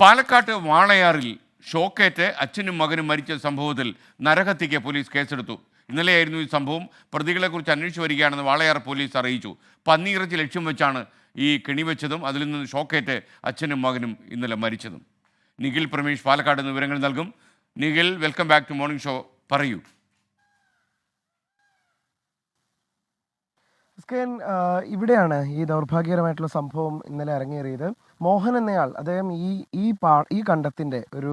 പാലക്കാട്ട് വാളയാറിൽ ഷോക്കേറ്റ് അച്ഛനും മകനും മരിച്ച സംഭവത്തിൽ നരഹത്യയ്ക്ക് പോലീസ് കേസെടുത്തു. ഇന്നലെയായിരുന്നു ഈ സംഭവം. പ്രതികളെക്കുറിച്ച് അന്വേഷിച്ചു വരികയാണെന്ന് വാളയാർ പോലീസ് അറിയിച്ചു. പന്നിയിറച്ചി ലക്ഷ്യം വെച്ചാണ് ഈ കെണിവെച്ചതും അതിൽ നിന്ന് ഷോക്കേറ്റ് അച്ഛനും മകനും ഇന്നലെ മരിച്ചതും. നിഖിൽ പ്രമേഷ് പാലക്കാട് നിന്ന് വിവരങ്ങൾ നൽകും. Nikhil, welcome back to morning show. പറയൂ. ഇവിടെയാണ് ഈ ദൗർഭാഗ്യകരമായിട്ടുള്ള സംഭവം ഇന്നലെ അരങ്ങേറിയത്. മോഹൻ എന്നയാൾ, അദ്ദേഹം ഈ കണ്ടത്തിൻ്റെ ഒരു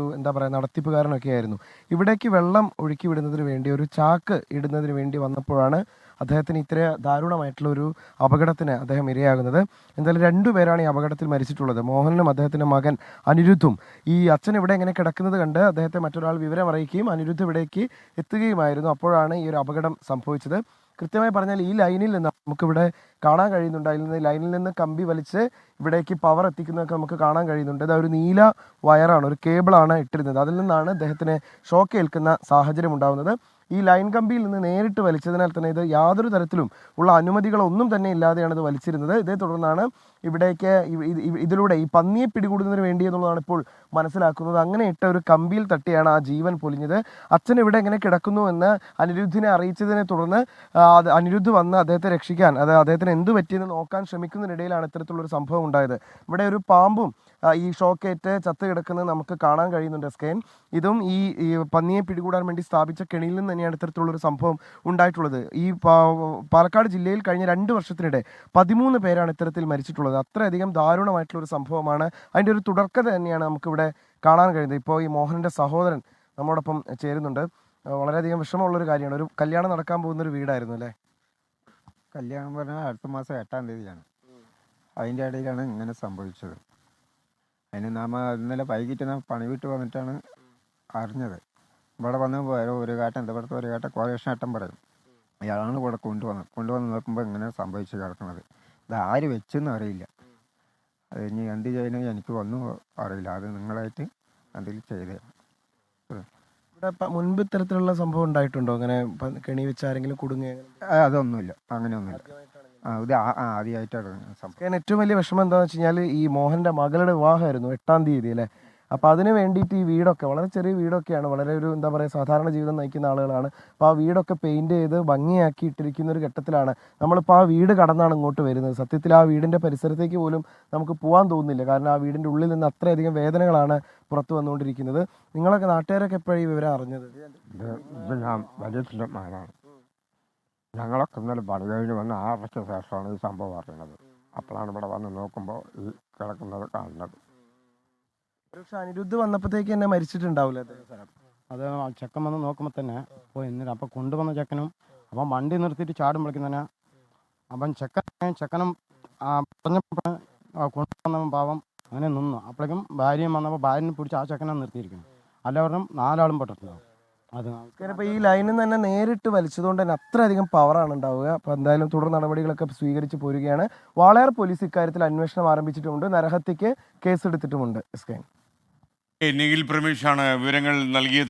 നടത്തിപ്പുകാരനൊക്കെ ആയിരുന്നു. ഇവിടേക്ക് വെള്ളം ഒഴുക്കി വിടുന്നതിന് വേണ്ടി ഒരു ചാക്ക് ഇടുന്നതിന് വേണ്ടി വന്നപ്പോഴാണ് അദ്ദേഹത്തിന് ഇത്ര ദാരുണമായിട്ടുള്ള ഒരു അപകടത്തിന് അദ്ദേഹം ഇരയാകുന്നത്. എന്തായാലും രണ്ടുപേരാണ് ഈ അപകടത്തിൽ മരിച്ചിട്ടുള്ളത്. മോഹനും അദ്ദേഹത്തിൻ്റെ മകൻ അനിരുദ്ധും. ഈ അച്ഛൻ ഇവിടെ ഇങ്ങനെ കിടക്കുന്നത് കണ്ട് അദ്ദേഹത്തെ മറ്റൊരാൾ വിവരം അറിയിക്കുകയും അനിരുദ്ധ് ഇവിടേക്ക് എത്തുകയുമായിരുന്നു. അപ്പോഴാണ് ഈ ഒരു അപകടം സംഭവിച്ചത്. കൃത്യമായി പറഞ്ഞാൽ ഈ ലൈനിൽ നിന്ന് നമുക്കിവിടെ കാണാൻ കഴിയുന്നുണ്ട്. അതിൽ നിന്ന് ലൈനിൽ നിന്ന് കമ്പി വലിച്ച് ഇവിടേക്ക് പവർ എത്തിക്കുന്നതൊക്കെ നമുക്ക് കാണാൻ കഴിയുന്നുണ്ട്. ഇത് ഒരു നീല വയറാണ്, ഒരു കേബിളാണ് ഇട്ടിരുന്നത്. അതിൽ നിന്നാണ് അദ്ദേഹത്തിന് ഷോക്ക് ഏൽക്കുന്ന സാഹചര്യം ഉണ്ടാകുന്നത്. ഈ ലൈൻ കമ്പിയിൽ നിന്ന് നേരിട്ട് വലിച്ചതിനാൽ തന്നെ ഇത് യാതൊരു തരത്തിലും ഉള്ള അനുമതികളൊന്നും തന്നെ ഇല്ലാതെയാണ് ഇത് വലിച്ചിരുന്നത്. ഇതേ തുടർന്നാണ് ഇവിടേക്ക് ഇതിലൂടെ ഈ പന്നിയെ പിടികൂടുന്നതിന് വേണ്ടി എന്നുള്ളതാണ് ഇപ്പോൾ മനസ്സിലാക്കുന്നത്. അങ്ങനെ ഇട്ട ഒരു കമ്പിയിൽ തട്ടിയാണ് ആ ജീവൻ പൊലിഞ്ഞത്. അച്ഛൻ ഇവിടെ എങ്ങനെ കിടക്കുന്നു എന്ന് അനിരുദ്ധിനെ അറിയിച്ചതിനെ തുടർന്ന് അനിരുദ്ധ് വന്ന് അദ്ദേഹത്തെ രക്ഷിക്കാൻ, അദ്ദേഹത്തിന് എന്ത് പറ്റിയെന്ന് നോക്കാൻ ശ്രമിക്കുന്നതിനിടയിലാണ് ഇത്തരത്തിലുള്ളൊരു സംഭവം ഉണ്ടായത്. ഇവിടെ ഒരു പാമ്പും ഈ ഷോക്കേറ്റ് ചത്ത് കിടക്കുന്നത് നമുക്ക് കാണാൻ കഴിയുന്നുണ്ട്. സ്കെയിൻ ഇതും ഈ പന്നിയെ പിടികൂടാൻ വേണ്ടി സ്ഥാപിച്ച കെണിയിൽ നിന്ന് തന്നെയാണ് ഇത്തരത്തിലുള്ളൊരു സംഭവം ഉണ്ടായിട്ടുള്ളത്. ഈ പാലക്കാട് ജില്ലയിൽ കഴിഞ്ഞ 2 വർഷത്തിനിടെ 13 പേരാണ് ഇത്തരത്തിൽ മരിച്ചിട്ടുള്ളത്. അത്രയധികം ദാരുണമായിട്ടുള്ളൊരു സംഭവമാണ്. അതിൻ്റെ ഒരു തുടർക്കഥ തന്നെയാണ് നമുക്കിവിടെ കാണാൻ കഴിയുന്നത്. ഇപ്പോൾ ഈ മോഹനൻ്റെ സഹോദരൻ നമ്മോടൊപ്പം ചേരുന്നുണ്ട്. വളരെയധികം വിഷമമുള്ളൊരു കാര്യമാണ്. ഒരു കല്യാണം നടക്കാൻ പോകുന്നൊരു വീടായിരുന്നു അല്ലേ? കല്യാണം പറഞ്ഞാൽ അടുത്ത മാസം 8-ാം തീയതിയാണ്. അതിൻ്റെ ഇടയിലാണ് ഇങ്ങനെ സംഭവിച്ചത്. അതിന് ഇന്നലെ വൈകിട്ട് പണി വിട്ട് വന്നിട്ടാണ് അറിഞ്ഞത്. ഇവിടെ വന്ന് ഒരു കാട്ടം ഇവിടുത്തെ ഒരു കാട്ടം കോലേഷനേട്ടൻ പറയും, അയാളാണ് ഇവിടെ കൊണ്ടുവന്ന് നോക്കുമ്പോൾ ഇങ്ങനെ സംഭവിച്ച് കിടക്കുന്നത്. ഇത് ആര് വെച്ചെന്ന് അറിയില്ല. അത് ഇനി എന്ത് ചെയ്യുന്നത് എനിക്ക് ഒന്നും അറിയില്ല. അത് നിങ്ങളായിട്ട് എന്തെങ്കിലും ചെയ്തേ. ഇവിടെ മുൻപ് ഇത്തരത്തിലുള്ള സംഭവം ഉണ്ടായിട്ടുണ്ടോ? അങ്ങനെ കെണി വെച്ച് ആരെങ്കിലും കുടുങ്ങുക? അതൊന്നുമില്ല, അങ്ങനെയൊന്നുമില്ല. ഇത് ആദ്യമായിട്ടാണ് സംഭവം. ഏറ്റവും വലിയ വിഷമം എന്താണെന്ന് വെച്ച് കഴിഞ്ഞാൽ ഈ മോഹൻ്റെ മകളുടെ വിവാഹമായിരുന്നു 8-ാം തീയതി അല്ലേ? അപ്പോൾ അതിന് വേണ്ടിയിട്ട് ഈ വീടൊക്കെ വളരെ ചെറിയ വീടൊക്കെയാണ്, വളരെ ഒരു സാധാരണ ജീവിതം നയിക്കുന്ന ആളുകളാണ്. അപ്പോൾ ആ വീടൊക്കെ പെയിൻറ് ചെയ്ത് ഭംഗിയാക്കി ഇട്ടിരിക്കുന്ന ഒരു ഘട്ടത്തിലാണ് നമ്മളിപ്പോൾ ആ വീട് കടന്നാണ് ഇങ്ങോട്ട് വരുന്നത്. സത്യത്തിൽ ആ വീടിൻ്റെ പരിസരത്തേക്ക് പോലും നമുക്ക് പോകാൻ തോന്നുന്നില്ല. കാരണം ആ വീടിൻ്റെ ഉള്ളിൽ നിന്ന് അത്രയധികം വേദനകളാണ് പുറത്തു വന്നുകൊണ്ടിരിക്കുന്നത്. നിങ്ങളൊക്കെ നാട്ടുകാരൊക്കെ എപ്പോഴാണ് ഈ വിവരം അറിഞ്ഞത്? ഞാൻ വലിയ മകനാണ്. ഞങ്ങളൊക്കെ ഇന്നലെ പണി കഴിഞ്ഞ് വന്ന് 6 ശേഷമാണ് ഈ സംഭവം അറിയുന്നത്. അപ്പോഴാണ് ഇവിടെ വന്ന് നോക്കുമ്പോൾ ഈ കിടക്കുന്നത് കാണുന്നത്. പക്ഷെ അനിരുദ്ധ് വന്നപ്പോഴത്തേക്ക് തന്നെ മരിച്ചിട്ടുണ്ടാവില്ല അത് ചെക്കൻ വന്ന് നോക്കുമ്പോൾ തന്നെ പോയി. എന്നിട്ട് അപ്പം കൊണ്ടുവന്ന ചെക്കനും അപ്പം വണ്ടി നിർത്തിയിട്ട് ചാടുമ്പോഴേക്കും തന്നെ അപ്പം ചെക്കനും പറഞ്ഞപ്പോൾ കൊണ്ടുവന്ന പാവം അങ്ങനെ നിന്നു. അപ്പോഴേക്കും ഭാര്യയും വന്നപ്പോൾ ഭാര്യനെ പിടിച്ച് ആ ചെക്കനെ നിർത്തിയിരിക്കുന്നു. അല്ലവരും 4 ആളും പെട്ടിട്ടുണ്ടാവും. അത് ഇപ്പോൾ ഈ ലൈനിൽ നിന്ന് തന്നെ നേരിട്ട് വലിച്ചതുകൊണ്ട് തന്നെ അത്രയധികം പവറാണ് ഉണ്ടാവുക. അപ്പോൾ എന്തായാലും തുടർ നടപടികളൊക്കെ സ്വീകരിച്ച് പോരുകയാണ്. വാളയാർ പോലീസ് ഇക്കാര്യത്തിൽ അന്വേഷണം ആരംഭിച്ചിട്ടുമുണ്ട്. നരഹത്യയ്ക്ക് കേസെടുത്തിട്ടുമുണ്ട്. നിഖിൽ പ്രമേഷാണ് വിവരങ്ങൾ നൽകിയത്.